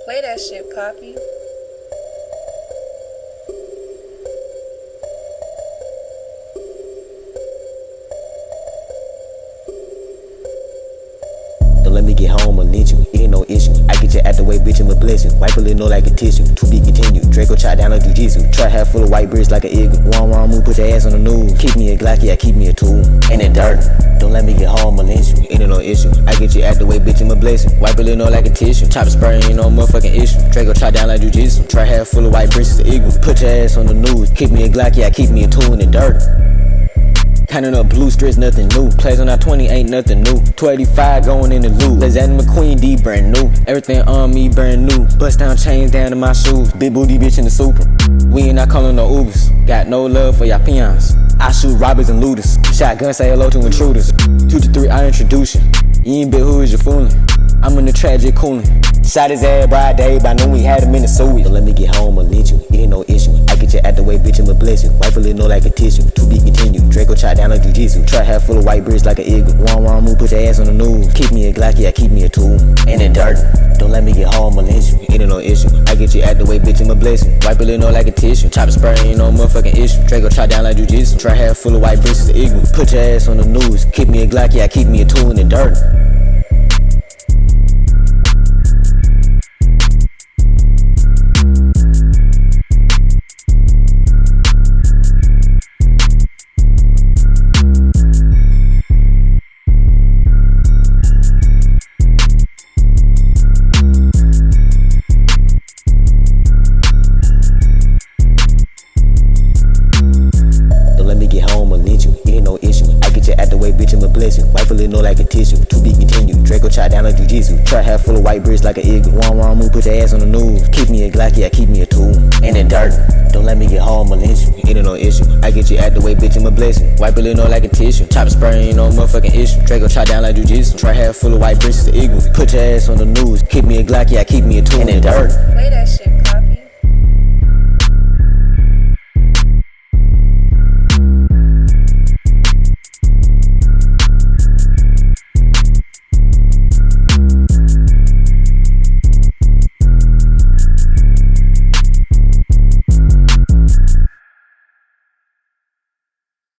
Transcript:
Play that shit, Poppy. Don't let me get home or lynch you, it ain't no issue. I get you out the way, bitch, I'm a blessing. Wipe a little no like a tissue, to be continued. Draco chop down like jujitsu. Try half full of white bricks like an eagle. One move, put your ass on the news. Keep me a Glocky, I keep me a tool. Ain't it dirt? Don't let me get home or lynch you, it ain't no issue. I get you out the way, bitch, I'm a blessing. Wipe a little no like a tissue. Chop spray, ain't no motherfucking issue. Draco chop down like jujitsu. Try half full of white bricks, the eagle. Put your ass on the news. Keep me a Glocky, I keep me a tool in the dirt. Counting up blue streets, nothing new. Plays on our 20 ain't nothing new. 285 going in the loop. Lazette McQueen D brand new. Everything on me brand new. Bust down chains down to my shoes. Big booty bitch in the Supra. We ain't not calling no Ubers. Got no love for y'all peons. I shoot robbers and looters. Shotgun say hello to intruders. 2 to 3 I introduce you. You ain't bit who is you fooling. I'm in the tragic cooling. Shot his ass broad day, but I knew we had him in the suit. Don't let me get home or lynch you, it ain't no issue. I get you out the way, bitch, I'm a blessing. Wipe a little no like a tissue, to be continued. Draco chop down like jujitsu. Try half full of white bricks like an eagle. One move, put your ass on the news. Keep me a Glocky, I keep me a tool. Ain't it dirt? Don't let me get home or lynch you, it ain't no issue. I get you out the way, bitch, I'm a blessing. Wipe a little no like a tissue. Chop spray, ain't no motherfucking issue. Draco chop down like jujitsu. Try half full of white bricks, the eagle. Put your ass on the news. Keep me a Glocky, I keep me a tool in the dirt. Get home or lynch you, it ain't no issue. I get you out the way, bitch, I'm a blessing. Wipe a little no like a tissue, to be continued. Draco chop down like jujitsu. Try half full of white bricks like an eagle. One move, put your ass on the news. Keep me a Glocky, I keep me a tool. Ain't it dirt? Don't let me get home or lynch you, it ain't no issue. I get you out the way, bitch, I'm a blessing. Wipe a little no like a tissue. Chop spray, ain't no motherfucking issue. Draco chop down like jujitsu. Try half full of white bricks, the eagle. Put your ass on the news. Keep me a Glocky, I keep me a tool. Ain't it dirt? Play that shit.